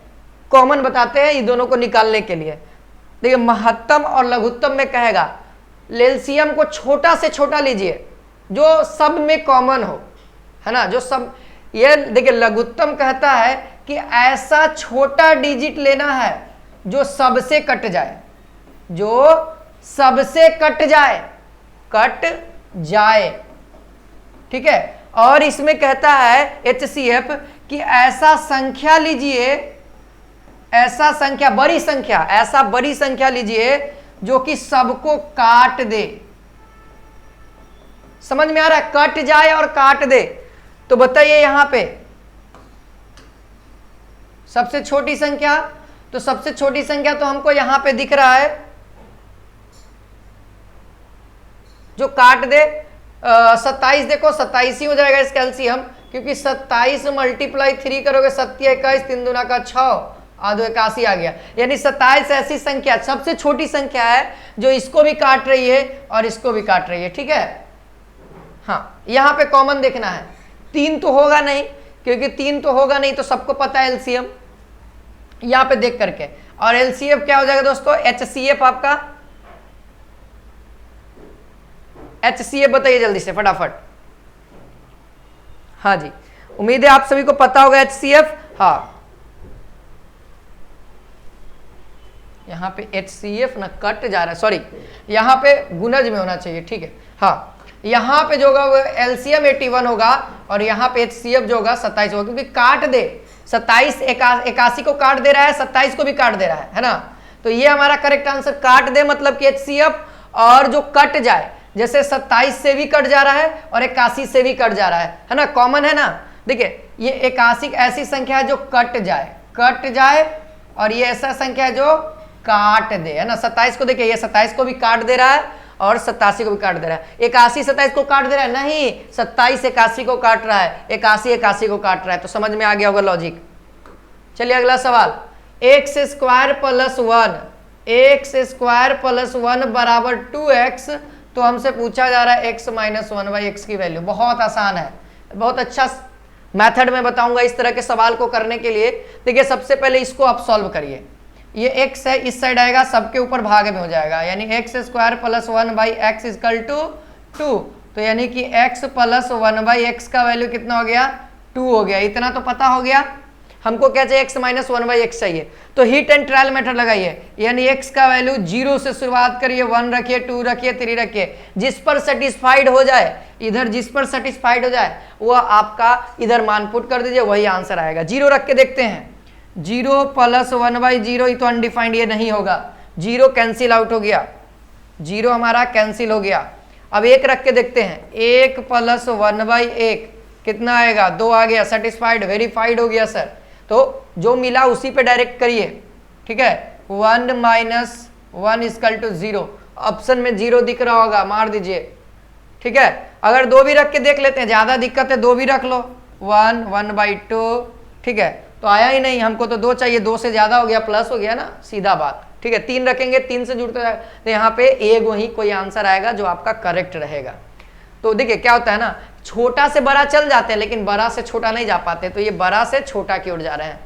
कॉमन बताते हैं ये दोनों को निकालने के लिए। देखिए महत्तम और लघुत्तम में कहेगा एलसीएम को छोटा से छोटा लीजिए जो सब में कॉमन हो, है ना, जो सब। ये देखिए लघुत्तम कहता है कि ऐसा छोटा डिजिट लेना है जो सबसे कट जाए, जो सबसे कट जाए, ठीक है। और इसमें कहता है HCF कि ऐसा संख्या लीजिए, ऐसा संख्या बड़ी संख्या लीजिए जो कि सबको काट दे। समझ में आ रहा है, कट जाए और काट दे। तो बताइए यहां पे सबसे छोटी संख्या, तो सबसे छोटी संख्या तो हमको यहां पे दिख रहा है जो काट दे 27। देखो 27 ही हो जाएगा इसका एलसीएम, क्योंकि 27 मल्टीप्लाई 3 करोगे 7 21, 3 दूना का 6, आधो 81 आ गया। यानी 27 ऐसी संख्या सबसे छोटी संख्या है जो इसको भी काट रही है और इसको भी काट रही है, ठीक है। हाँ यहां पे कॉमन देखना है, 3 तो होगा नहीं, क्योंकि 3 तो होगा नहीं, तो सबको पता है एलसीएम यहां पे देख करके। और एलसीएफ क्या हो जाएगा दोस्तों, HCF आपका, HCF बताइए जल्दी से फटाफट। हाँ जी, उम्मीद है आप सभी को पता होगा HCF। हाँ यहां पे HCF ना कट जा रहा है, सॉरी यहां पे गुणज में होना चाहिए, ठीक है। हाँ यहां पे जो होगा वो एलसीएम 81 होगा और यहां पे HCF जो होगा 27 होगा, क्योंकि काट दे 27 81 को काट दे रहा है, 27 को भी काट दे रहा है ना। तो ये हमारा करेक्ट आंसर, काट दे मतलब कि HCF, और जो कट जाए जैसे 27 से भी कट जा रहा है और 81 से भी कट जा रहा है ना, कॉमन है ना। देखिए ये 81 ऐसी संख्या है जो कट जाए और ये ऐसा संख्या है जो काट दे, है ना। 27 को देखिए, ये 27 को भी काट दे रहा है और 87 को भी काट दे रहा है। 81 27 को काट दे रहा है, नहीं 27 81 को काट रहा है, 81 81 को काट रहा है। तो समझ में आ गया होगा लॉजिक। चलिए अगला सवाल, x² + 1 बराबर 2x। तो हमसे पूछा जा रहा है x - 1/x की वैल्यू। बहुत आसान है, बहुत अच्छा मेथड में बताऊंगा इस तरह के सवाल को करने के लिए। देखिए सबसे पहले इसको आप सॉल्व करिए, ये x है इस साइड आएगा, सबके ऊपर भाग में हो जाएगा, यानी x² + 1/x = 2। तो यानी कि x + 1/x का वैल्यू कितना हो गया, 2 हो गया। इतना तो पता हो गया। हमको क्या चाहिए, x - 1/x चाहिए। तो हिट एंड ट्रायल मेथड लगाइए, यानी x का वैल्यू 0 से शुरुआत करिए, 1 रखिए, 2 रखिए, 3 रखिए, जिस पर सेटिस्फाइड हो जाए, इधर जिस पर सेटिस्फाइड हो जाए वह आपका इधर मान पुट कर दीजिए, वही आंसर आएगा। 0 रख के देखते हैं, 0 + 1/0, ये तो अनडिफाइंड, ये नहीं होगा, 0 कैंसिल आउट हो गया, 0 हमारा कैंसिल हो गया। अब 1 रख के देखते हैं, 1 + 1/1 कितना आएगा, 2 आ गया, सेटिस्फाइड, वेरीफाइड हो गया सर। तो जो मिला उसी पे डायरेक्ट करिए, ठीक है। 1 - 1 = 0, ऑप्शन में 0 दिख रहा होगा, मार दीजिए, ठीक है। अगर 2 भी रख के देख लेते हैं, ज्यादा दिक्कत है 2 भी रख लो, 1 1/2, ठीक है। तो आया ही नहीं, हमको तो 2 चाहिए, 2 से ज्यादा हो गया, प्लस हो गया ना, सीधा बात, ठीक है। 3 रखेंगे, 3 से जुड़ते जाएगा, तो यहाँ पे एक वही कोई आंसर आएगा जो आपका करेक्ट रहेगा। तो देखिए क्या होता है ना, छोटा से बड़ा चल जाते हैं लेकिन बड़ा से छोटा नहीं जा पाते, तो ये बड़ा से छोटा की ओर जा रहे हैं।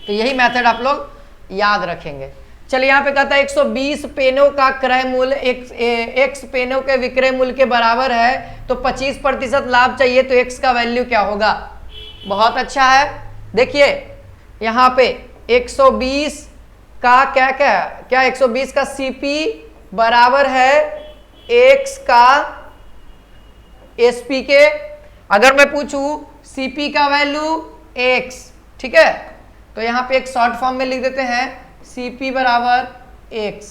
तो यही मेथड आप लोग याद रखेंगे। चलिए यहाँ पे कहता है 120 पेनों का क्रय मूल्य x पेनों के विक्रय मूल्य के बराबर है, तो 25% लाभ चाहिए, तो x का वैल्यू क्या होगा। बहुत अच्छा है। देखिए यहाँ पे 120 का क्या 120 का CP बराबर है x का SP के। अगर मैं पूछूं CP का वैल्यू x, ठीक है, तो यहाँ पे एक शॉर्ट फॉर्म में लिख देते हैं CP बराबर x।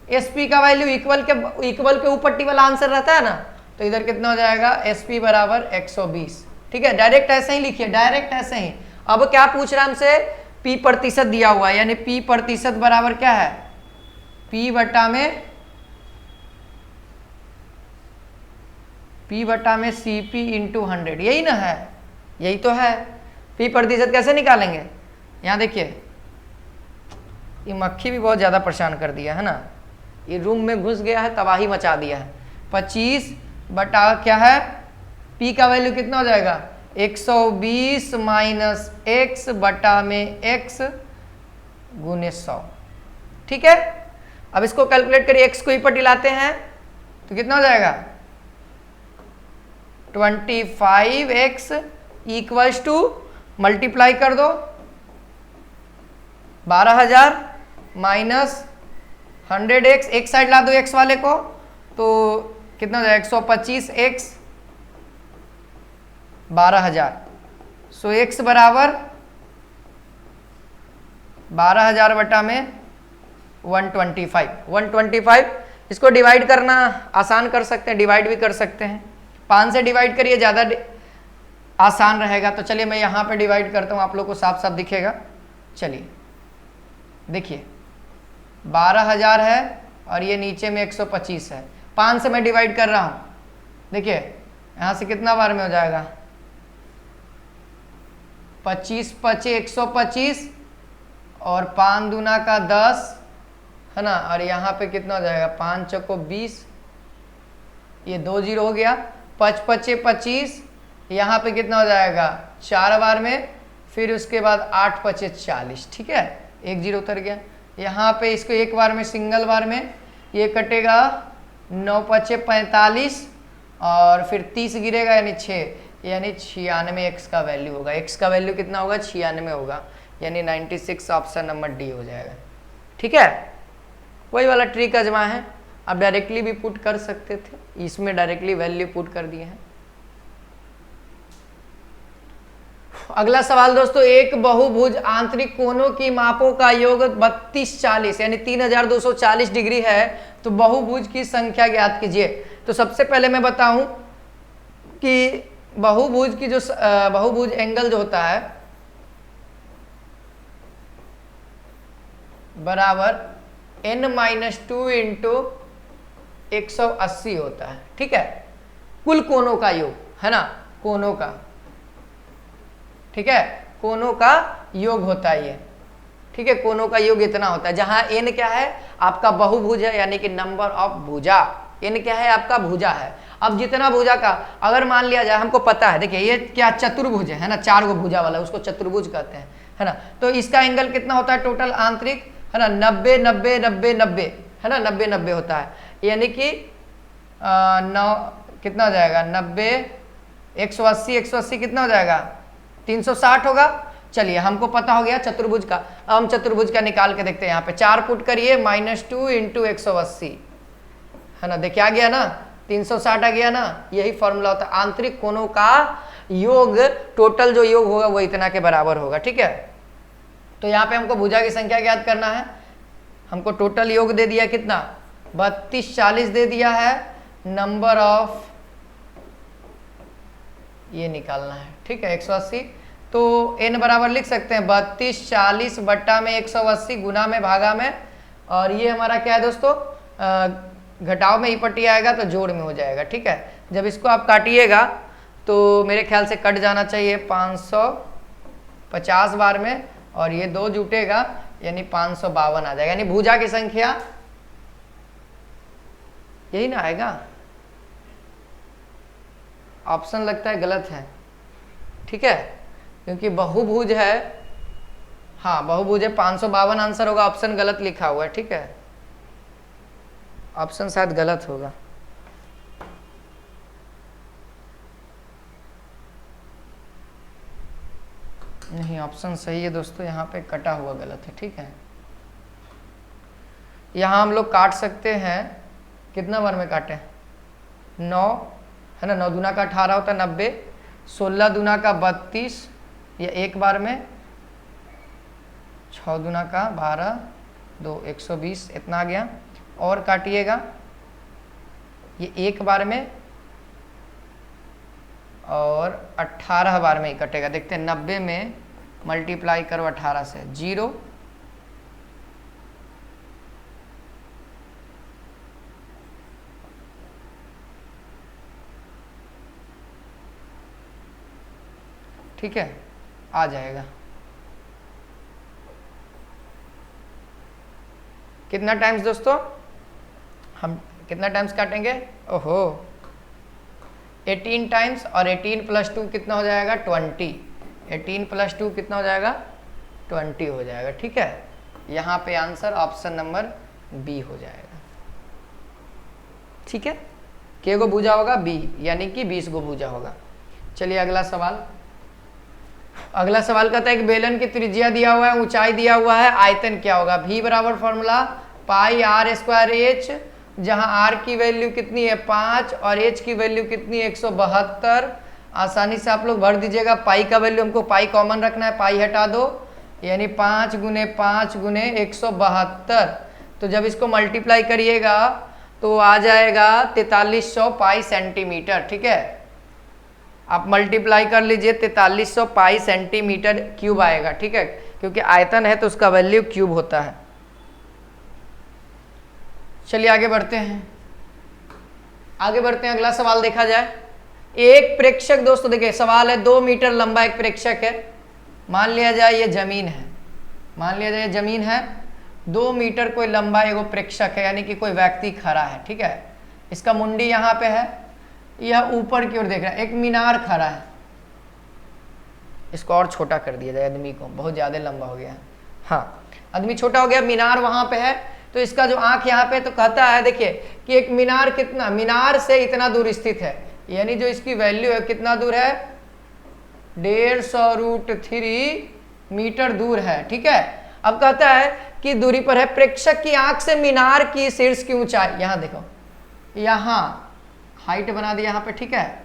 एस पी का वैल्यू इक्वल के ऊपर टी वाला आंसर रहता है ना, तो इधर कितना हो जाएगा, एस पी बराबर 120। ठीक है, डायरेक्ट ऐसे ही लिखिए, डायरेक्ट ऐसे ही। अब क्या पूछ रहा है हमसे, पी प्रतिशत दिया हुआ है, यानी पी प्रतिशत बराबर क्या है, पी बटा में सीपी इंटू 100, यही ना है, यही तो है। पी प्रतिशत कैसे निकालेंगे, यहाँ देखिए, ये मक्खी भी बहुत ज़्यादा परेशान कर दिया है ना, ये रूम में घुस गया है, तबाही मचा दिया है। 25 बटा क्या है, पी का वैल्यू कितना हो जाएगा, 120 माइनस एक्स बटा में एक्स गुने 100। ठीक है, अब इसको कैलकुलेट करिए, एक्स को ही पर लाते हैं तो कितना हो जाएगा, 25x इक्वल्स टू, मल्टीप्लाई कर दो 12,000 माइनस 100x, एक साइड ला दो x वाले को, तो कितना हो जाएगा, 125x 12,000। सो x बराबर 12,000 बटा में 125। इसको डिवाइड करना आसान कर सकते हैं, डिवाइड भी कर सकते हैं, 5 से डिवाइड करिए, ज़्यादा आसान रहेगा। तो चलिए मैं यहाँ पे डिवाइड करता हूँ, आप लोग को साफ साफ दिखेगा। चलिए देखिए, 12,000 है और ये नीचे में 125 है, 5 से मैं डिवाइड कर रहा हूँ। देखिए यहाँ से कितना बार में हो जाएगा, 25 पचे 125 और 5 दूना का 10 है ना, और यहाँ पे कितना हो जाएगा, 5 चौको 20, ये 2 0 हो गया, 5 पचे 25, यहाँ पे कितना हो जाएगा 4 बार में, फिर उसके बाद 8 पचे 40। ठीक है, 1 0 उतर गया। यहाँ पे इसको एक बार में, सिंगल बार में ये कटेगा, 9 पचे 45 और फिर 30 गिरेगा, यानी 6, यानी 96 x का वैल्यू होगा। x का वैल्यू कितना होगा, 96 होगा, यानी 96, ऑप्शन नंबर डी हो जाएगा। ठीक है, वही वाला ट्रिक आजमा है, आप डायरेक्टली भी पुट कर सकते थे, इसमें डायरेक्टली वैल्यू पुट कर दिए हैं। अगला सवाल दोस्तों, एक बहुभुज आंतरिक कोणों की मापों का योग 3240 यानी 3240 डिग्री है, तो बहुभुज की संख्या ज्ञात कीजिए। तो सबसे पहले मैं बताऊं कि बहुभुज की जो बहुभुज एंगल जो होता है बराबर n-2 इंटू 180 होता है। ठीक है, कुल कोणों का योग है ना, कोणों का, ठीक है, कोणों का योग होता है ये। ठीक है, कोणों का योग इतना होता है, जहां n क्या है, आपका बहुभुज है, यानी कि नंबर ऑफ भुजा, n क्या है, आपका भुजा है। अब जितना भुजा का अगर मान लिया जाए, हमको पता है, देखिए ये क्या चतुर्भुज है ना, 4 गो भुजा वाला, उसको चतुर्भुज कहते हैं, है ना। तो इसका एंगल कितना होता है टोटल आंतरिक, है ना, 90 90 90 90, है ना, 90 90 होता है, यानी कि 9 कितना हो जाएगा, 90 180 180 कितना हो जाएगा, 360 होगा। चलिए हमको पता हो गया चतुर्भुज का, अब हम चतुर्भुज का निकाल के देखते हैं। यहाँ पे 4 पुट करिए, -2 इंटू 180, है ना, देखिए आ गया ना, 360 आ गया ना। यही फॉर्मूला होता है, आंतरिक कोणों का योग, टोटल जो योग होगा वो इतना के बराबर होगा। ठीक है, तो यहाँ पे हमको भुजा की संख्या ज्ञात करना है, हमको टोटल योग दे दिया कितना, 3240 दे दिया है, नंबर ऑफ ये निकालना है। ठीक है, 180, तो n बराबर लिख सकते हैं 3240 बट्टा में 180 गुना में भागा में, और ये हमारा क्या है दोस्तों, घटाव में ही पट्टी आएगा तो जोड़ में हो जाएगा। ठीक है, जब इसको आप काटिएगा तो मेरे ख्याल से कट जाना चाहिए 550 बार में, और ये 2 जुटेगा यानी 552 आ जाएगा, यानी भुजा की संख्या यही ना आएगा। ऑप्शन लगता है गलत है। ठीक है, क्योंकि बहुभुज है, हाँ बहुभुज है, 552 आंसर होगा, ऑप्शन गलत लिखा हुआ है। ठीक है, ऑप्शन शायद गलत होगा। नहीं, ऑप्शन सही है दोस्तों, यहाँ पे कटा हुआ गलत है। ठीक है, यहाँ हम लोग काट सकते हैं, कितना बार में काटें, 9 है ना, 9 दूना का 18 होता है 90, 16 दूना का 32 या एक बार में, 6 दूना का 12, 2 120 इतना आ गया, और काटिएगा, ये 1 बार में और 18 बार में ही कटेगा। देखते हैं 90 में मल्टीप्लाई करो 18 से, 0 ठीक है, आ जाएगा। कितना टाइम्स दोस्तों, हम कितना टाइम्स काटेंगे, ओहो 18 टाइम्स, और 18 + 2 कितना हो जाएगा 20, 18 + 2 कितना हो जाएगा 20 हो जाएगा। ठीक है, यहाँ पे आंसर ऑप्शन नंबर बी हो जाएगा। ठीक है, के गो भुजा होगा बी, यानी कि 20 गो भुजा होगा। चलिए अगला सवाल। अगला सवाल कहता है कि बेलन की त्रिज्या दिया हुआ है, ऊंचाई दिया हुआ है, आयतन क्या होगा। v बराबर फॉर्मूला पाई r²h, जहां r की वैल्यू कितनी है 5 और h की वैल्यू कितनी है 172। आसानी से आप लोग भर दीजिएगा। पाई का वैल्यू हमको पाई कॉमन रखना है, पाई हटा दो, यानी 5 × 5 × 172। तो जब इसको मल्टीप्लाई करिएगा तो आ जाएगा 4300 पाई सेंटीमीटर। ठीक है, आप मल्टीप्लाई कर लीजिए, 4300 पाई सेंटीमीटर क्यूब आएगा। ठीक है, क्योंकि आयतन है तो उसका वैल्यू क्यूब होता है। चलिए आगे बढ़ते हैं, आगे बढ़ते हैं। अगला सवाल देखा जाए। एक प्रेक्षक, दोस्तों देखिए सवाल है 2 मीटर लंबा एक प्रेक्षक है। मान लिया जाए ये जमीन है, मान लिया जाए जमीन है, 2 मीटर कोई लंबा एगो प्रेक्षक है, यानी कि कोई व्यक्ति खड़ा है। ठीक है, इसका मुंडी यहाँ पे है, यह ऊपर की ओर देख रहा है। एक मीनार खड़ा है, इसको और छोटा कर दिया जाए, आदमी को बहुत ज्यादा लंबा हो गया है। हाँ, आदमी छोटा हो गया, मीनार वहां पे है, तो इसका जो आंख यहाँ पे तो कहता है देखिए कि एक मीनार कितना, मीनार से इतना दूर स्थित है, यानी जो इसकी वैल्यू है कितना दूर है 150√3 मीटर दूर है। ठीक है, अब कहता है कि दूरी पर है। प्रेक्षक की आंख से मीनार की शीर्ष की ऊंचाई, यहां देखो, यहां हाइट बना दिया यहाँ पे। ठीक है,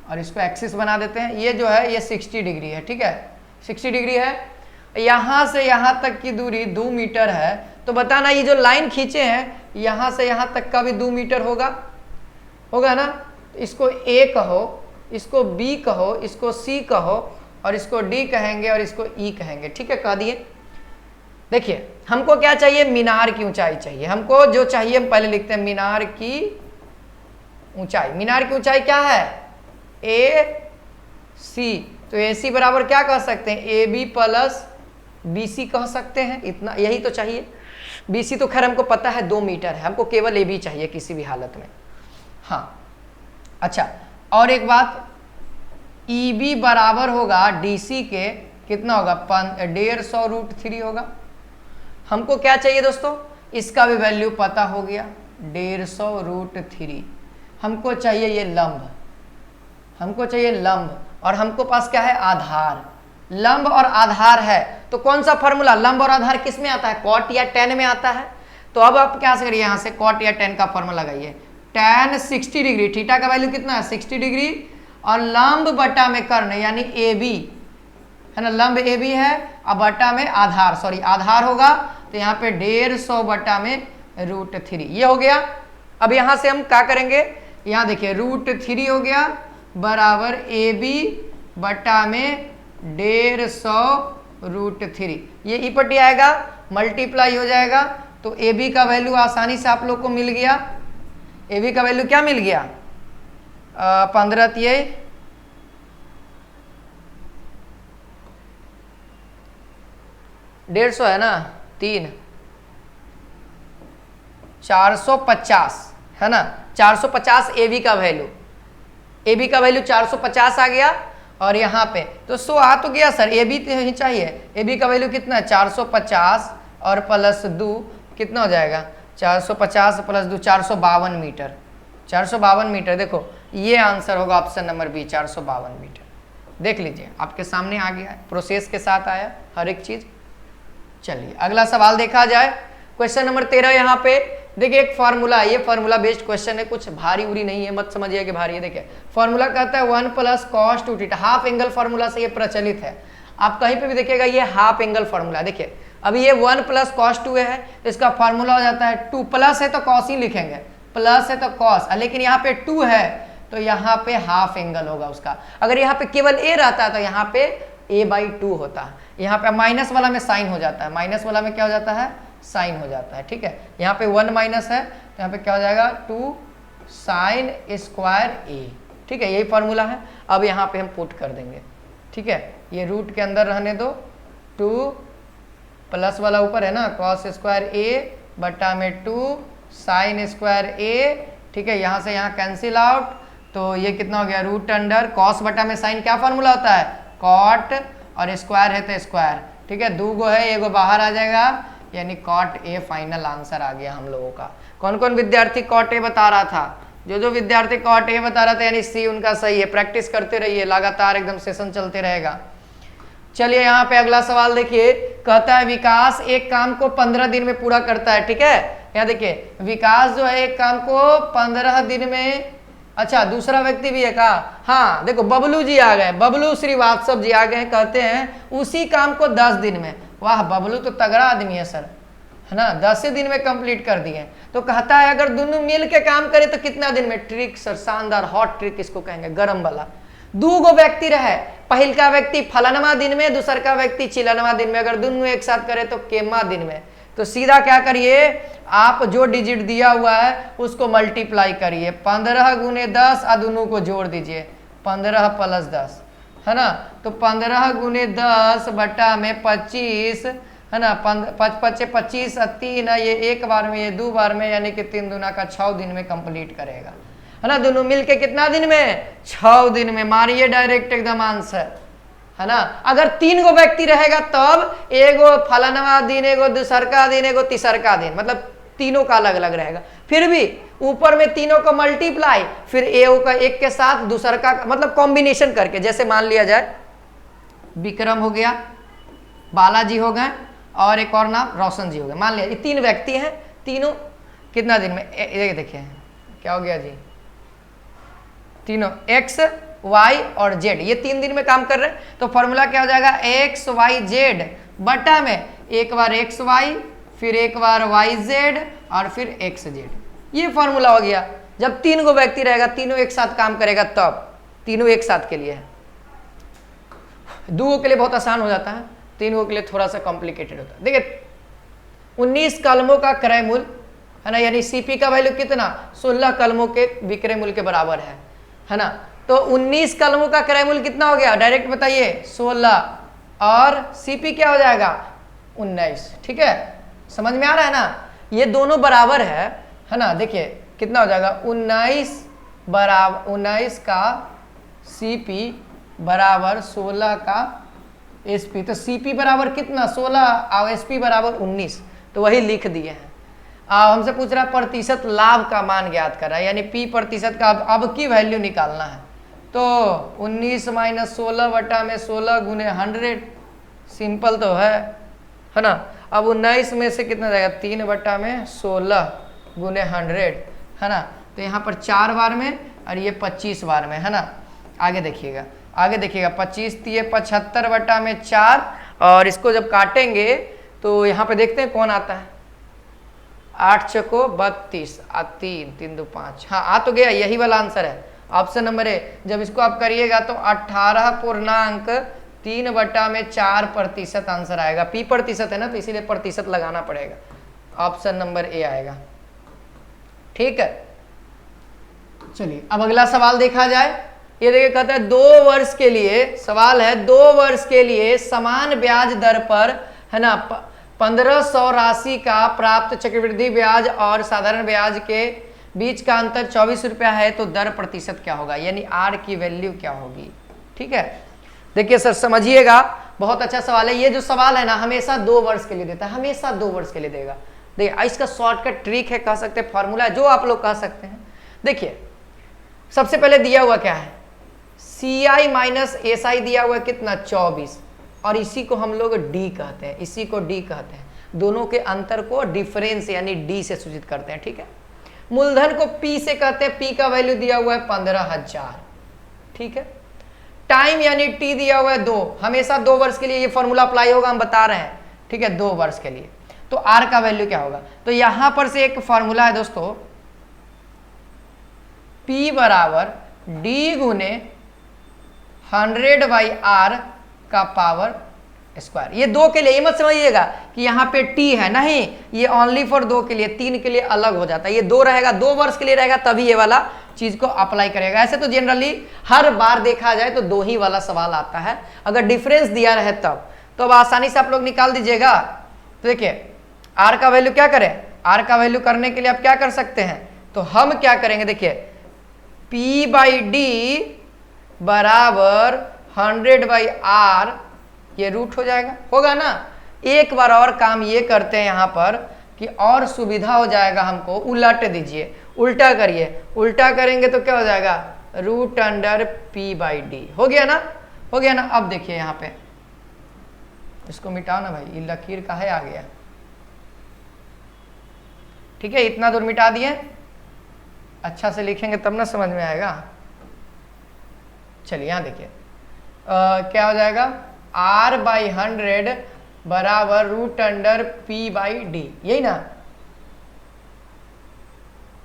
और इसको एक्सिस बना देते हैं। ये जो है ये 60 डिग्री है। ठीक है, 60 डिग्री है। यहाँ से यहाँ तक की दूरी 2 मीटर है। तो बताना ये जो लाइन खींचे हैं यहाँ से यहाँ तक का भी 2 मीटर होगा, होगा ना। इसको A कहो, इसको B कहो, इसको C कहो, और इसको D कहेंगे, और इसको E कहेंगे। ठीक है, कह दिए। देखिए हमको क्या चाहिए, मीनार की ऊंचाई चाहिए। हमको जो चाहिए हम पहले लिखते हैं, मीनार की ऊंचाई। मीनार की ऊंचाई क्या है AC। तो AC बराबर क्या कह सकते हैं, AB + BC कह सकते हैं। इतना यही तो चाहिए। BC तो खैर हमको पता है 2 मीटर है, हमको केवल AB चाहिए किसी भी हालत में। हाँ अच्छा, और एक बात, EB बराबर होगा DC के कितना होगा 150√3 होगा। हमको क्या चाहिए दोस्तों, इसका भी वैल्यू पता हो गया 150√3। हमको चाहिए ये लंब, हमको चाहिए लंब, और हमको पास क्या है आधार। लंब और आधार है तो कौन सा फॉर्मूला, लंब और आधार किस में आता है, कॉट या टेन में आता है। तो अब आप क्या करिए, यहाँ से कॉट या टेन का फॉर्मूला लगाइए। tan 60 डिग्री, थीटा का वैल्यू कितना है 60 डिग्री, और लंब बटा में कर्ण यानी AB है ना, लंब AB है, और बटा में आधार, सॉरी आधार होगा, तो यहाँ पे 150 बटा में √3 ये हो गया। अब यहाँ से हम क्या करेंगे, यहाँ देखिए √3 हो गया बराबर AB बटा में 150√3, ये ई पट्टी आएगा, मल्टीप्लाई हो जाएगा। तो AB का वैल्यू आसानी से आप लोग को मिल गया। AB का वैल्यू क्या मिल गया 15 × 150 है ना, 3 450 है ना, 450 AB का वैल्यू, AB का वैल्यू 450 आ गया। और यहाँ पे तो 100 आ तो गया सर, AB तो ही चाहिए। AB का वैल्यू कितना है 450 और +2 कितना हो जाएगा 450 + 2 452 मीटर, 452 मीटर। देखो ये आंसर होगा ऑप्शन नंबर बी 452 मीटर। देख लीजिए आपके सामने आ गया, प्रोसेस के साथ आया हर एक चीज। चलिए अगला सवाल देखा जाए, क्वेश्चन नंबर 13। यहाँ पे देखिए एक फार्मूला, ये फार्मूला बेस्ड क्वेश्चन है, कुछ भारी उरी नहीं है, मत समझिए कि भारी है। देखिए फार्मूला कहता है 1 + cos 2θ, हाफ एंगल फार्मूला से ये प्रचलित है। आप कहीं पे भी देखिएगा ये हाफ एंगल फार्मूला। देखिए अभी ये 1 प्लस कॉस 2a है तो इसका फॉर्मूला हो जाता है 2 प्लस है तो कॉस ही लिखेंगे, प्लस है तो कॉस, लेकिन यहाँ पे 2 है तो यहाँ पे हाफ एंगल होगा उसका। अगर यहाँ पे केवल a रहता है तो यहाँ पे a/2 होता है। यहाँ पे माइनस वाला में साइन हो जाता है, माइनस वाला में क्या हो जाता है, साइन हो जाता है। ठीक है, यहाँ पे 1 माइनस है तो यहाँ पे क्या हो जाएगा 2 साइन स्क्वायर a। ठीक है, यही फॉर्मूला है। अब यहाँ पे हम पुट कर देंगे। ठीक है, ये रूट के अंदर रहने दो, 2 प्लस वाला ऊपर है ना, कॉस स्क्वायर a बटा में 2 साइन स्क्वायर a। ठीक है, यहाँ से यहाँ कैंसिल आउट, तो ये कितना हो गया, रूट अंडर कॉस बटा में साइन क्या फॉर्मूला होता है, कॉट, और स्क्वायर है तो स्क्वायर। ठीक है, 2 गो है, एगो बाहर आ जाएगा, यानी कॉट a फाइनल आंसर आ गया हम लोगों का। कौन कौन विद्यार्थी कॉट a बता रहा था, जो विद्यार्थी कॉट a बता रहा था यानी सी उनका सही है। प्रैक्टिस करते रहिए, लगातार एकदम सेशन चलते रहेगा। चलिए यहाँ पे अगला सवाल देखिए, कहता है विकास एक काम को 15 दिन में पूरा करता है। ठीक है, यहाँ देखिए विकास जो है एक काम को 15 दिन में, अच्छा दूसरा व्यक्ति भी है का, हाँ देखो बबलू जी आ गए, बबलू श्रीवास्तव जी आ गए, कहते हैं उसी काम को 10 दिन में। वाह, बबलू तो तगड़ा आदमी है सर, है ना, 10 दिन में कंप्लीट कर दिए। तो कहता है अगर दोनों मिल के काम करे तो कितना दिन में। ट्रिक सर, शानदार, हॉट ट्रिक इसको कहेंगे, गरम वाला। 2 गो व्यक्ति रहे, पहिल का व्यक्ति फलानवा दिन में, दूसर का व्यक्ति चिलनवा दिन में, अगर दोनों एक साथ करे तो केमा दिन में। तो सीधा क्या करिए, आप जो डिजिट दिया हुआ है उसको मल्टीप्लाई करिए, 15 गुने 10 और दोनों को जोड़ दीजिए, 15 प्लस 10 है ना, तो 15 गुने 10 बटा में 25 है ना, 5 5 25 और 3 है, ये एक बार में, ये 2 बार में, यानी कि 3 दूना का 6 दिन में कंप्लीट करेगा, है ना। दोनों मिलके कितना दिन में, 6 दिन में। मारिए डायरेक्ट एकदम आंसर, है ना। अगर 3 गो व्यक्ति रहेगा तब एगो फलानवा दिन, एगो दूसर का दिन, एगो तीसर का दिन, मतलब तीनों का अलग अलग रहेगा। फिर भी ऊपर में तीनों को मल्टीप्लाई, फिर एगो का एक के साथ दूसर का, मतलब कॉम्बिनेशन करके, जैसे मान लिया जाए विक्रम हो गया, बालाजी हो गए, और एक और नाम रोशन जी हो गए। मान लिया ये 3 व्यक्ति हैं, तीनों कितना दिन में, ये देखिए क्या हो गया जी, तीनों x y और z, ये 3 दिन में काम कर रहे हैं। तो फॉर्मूला क्या हो जाएगा, x y z बटा में एक बार x y, फिर एक बार y z और फिर x z, ये फॉर्मूला हो गया। जब 3 गो व्यक्ति रहेगा, तीनों एक साथ काम करेगा तब, तीनों एक साथ के लिए है। 2 गो के लिए बहुत आसान हो जाता है, 3 गो के लिए थोड़ा सा कॉम्प्लिकेटेड होता है। देखिए 19 कलमों का क्रय मूल्य है ना, यानी सीपी का वैल्यू कितना, 16 कलमों के विक्रय मूल्य के बराबर है ना। तो 19 कलमों का क्रय मूल्य कितना हो गया, डायरेक्ट बताइए 16, और सीपी क्या हो जाएगा 19। ठीक है, समझ में आ रहा है ना, ये दोनों बराबर है ना। देखिए कितना हो जाएगा, 19 का सीपी बराबर 16 का एसपी, तो सीपी बराबर कितना 16 और एसपी बराबर 19, तो वही लिख दिए हैं। हमसे पूछ रहा है प्रतिशत लाभ का मान ज्ञात कर रहा है, यानी पी प्रतिशत का अब की वैल्यू निकालना है। तो 19 माइनस 16 बटा में 16 गुने 100, सिंपल तो है ना। अब 19 में से कितना जाएगा, 3 बटा में 16 गुने 100 है ना, तो यहाँ पर 4 बार में और ये 25 बार में है ना। आगे देखिएगा, 25 3 75 बटा में 4, और इसको जब काटेंगे तो यहाँ पे देखते हैं कौन आता है, 8 चको 32 और 3 3 2 5, हाँ आ तो गया, यही वाला आंसर है, ऑप्शन नंबर ए। जब इसको आप करिएगा तो 18.3 बटा में 4 प्रतिशत आंसर आएगा। पी प्रतिशत है ना, तो इसीलिए प्रतिशत लगाना पड़ेगा, ऑप्शन नंबर ए आएगा। ठीक है, चलिए अब अगला सवाल देखा जाए। ये देखिए कहता है 2 वर्ष के लिए, सवाल है 2 वर्ष के लिए समान ब्याज दर पर है ना 1500 राशि का प्राप्त चक्रवृद्धि ब्याज और साधारण ब्याज के बीच का अंतर 24 रुपया है, तो दर प्रतिशत क्या होगा, यानी आर की वैल्यू क्या होगी। ठीक है, देखिए सर समझिएगा, बहुत अच्छा सवाल है। ये जो सवाल है ना हमेशा 2 वर्ष के लिए देता है, हमेशा 2 वर्ष के लिए देगा। देखिए इसका शॉर्टकट ट्रिक है, कह सकते हैं फॉर्मूला है, जो आप लोग कह सकते हैं। देखिए सबसे पहले दिया हुआ क्या है, CI माइनस SI दिया हुआ है कितना 24, और इसी को हम लोग D कहते हैं, इसी को D कहते हैं। दोनों के अंतर को डिफरेंस यानी D से सूचित करते हैं। ठीक है, मूलधन को P से कहते हैं, P का वैल्यू दिया हुआ है 15,000। ठीक है, टाइम यानी T दिया हुआ है 2, हमेशा 2 वर्ष के लिए ये फॉर्मूला अप्लाई होगा, हम बता रहे हैं। ठीक है, 2 वर्ष के लिए। तो आर का वैल्यू क्या होगा, तो यहां पर से एक फॉर्मूला है दोस्तों, P बराबर डी गुने 100/r का पावर स्क्वायर। ये 2 के लिए, ये मत समझिएगा कि यहाँ पे t है, नहीं, ये ओनली फॉर 2 के लिए, 3 के लिए अलग हो जाता है। ये 2 रहेगा, 2 वर्ष के लिए रहेगा, तभी ये वाला चीज को अप्लाई करेगा। ऐसे तो जनरली हर बार देखा जाए तो 2 ही वाला सवाल आता है, अगर डिफरेंस दिया रहे तब। तो अब आसानी से आप लोग निकाल दीजिएगा। तो देखिए r का वैल्यू क्या करें, r का वैल्यू करने के लिए आप क्या कर सकते हैं, तो हम क्या करेंगे, देखिए P/d बराबर 100/r, ये रूट हो जाएगा, होगा ना। एक बार और काम ये करते हैं यहाँ पर कि और सुविधा हो जाएगा हमको, उलट दीजिए, उल्टा करिए, उल्टा करेंगे तो क्या हो जाएगा, √P/d हो गया ना, हो गया ना। अब देखिए यहाँ पे इसको मिटाओ ना भाई, ये लकीर का है आ गया, ठीक है, इतना दूर मिटा दिए, अच्छा से लिखेंगे तब ना समझ में आएगा। चलिए यहाँ देखिए क्या हो जाएगा, r/100 बराबर √P/d, यही ना,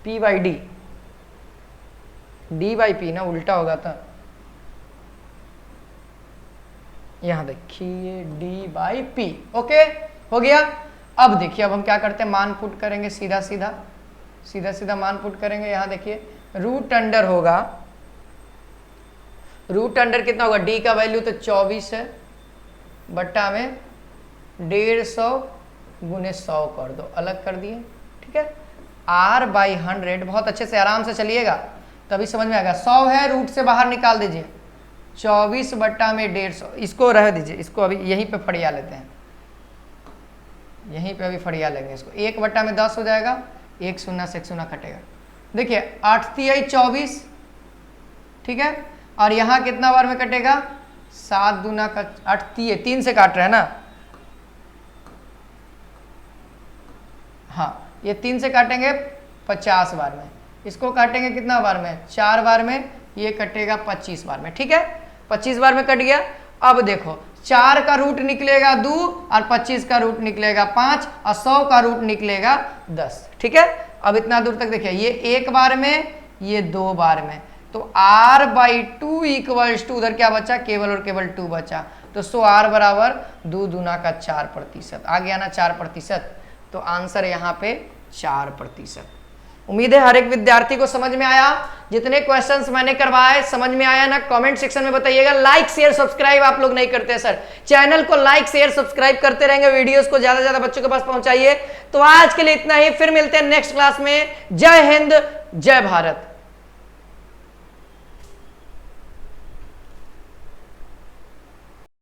P/d, d/p ना, उल्टा होगा था, यहां देखिए d/p, ओके हो गया। अब देखिए अब हम क्या करते हैं, मान पुट करेंगे, सीधा सीधा मान पुट करेंगे। यहां देखिए √अंडर होगा, √अंडर कितना होगा, d का वैल्यू तो 24 है, बट्टा में 150 गुने 100 कर दो, अलग कर दिए, ठीक है। r/100, बहुत अच्छे से आराम से चलिएगा तभी समझ में आएगा। 100 है, रूट से बाहर निकाल दीजिए, 24 बट्टा में 150, इसको रह दीजिए, इसको अभी यहीं पे फड़िया लेते हैं, यहीं पे अभी फड़िया लेंगे इसको। 1 बट्टा में 10 हो जाएगा, 1 शून्य से 1 शून्य कटेगा। देखिए 8 तिहाई 24, ठीक है, और यहाँ कितना बार में कटेगा, 7 दूना का 8 तिहाई, 3 से काट रहे हैं ना, हाँ ये 3 से काटेंगे 50 बार में, इसको काटेंगे कितना बार में, 4 बार में, ये कटेगा 25 बार में, ठीक है, 25 बार में कट गया। अब देखो 4 का रूट निकलेगा 2 और 25 का रूट निकलेगा 5 और 100 का रूट निकलेगा 10, ठीक है। अब इतना दूर तक देखिए, ये 1 बार में, ये 2 बार में, तो r/2 इक्वल्स टू, उधर क्या बचा, केवल और केवल 2 बचा, तो सो r बराबर 2 दूना का 4%, आ गया ना 4%, तो आंसर यहाँ पे 4%। उम्मीद है हर एक विद्यार्थी को समझ में आया, जितने क्वेश्चंस मैंने करवाए समझ में आया ना, कमेंट सेक्शन में बताइएगा। लाइक शेयर सब्सक्राइब आप लोग नहीं करते सर, चैनल को लाइक शेयर सब्सक्राइब करते रहेंगे, वीडियोस को ज्यादा से ज्यादा बच्चों के पास पहुंचाइए। तो आज के लिए इतना ही, फिर मिलते हैं नेक्स्ट क्लास में। जय हिंद, जय भारत।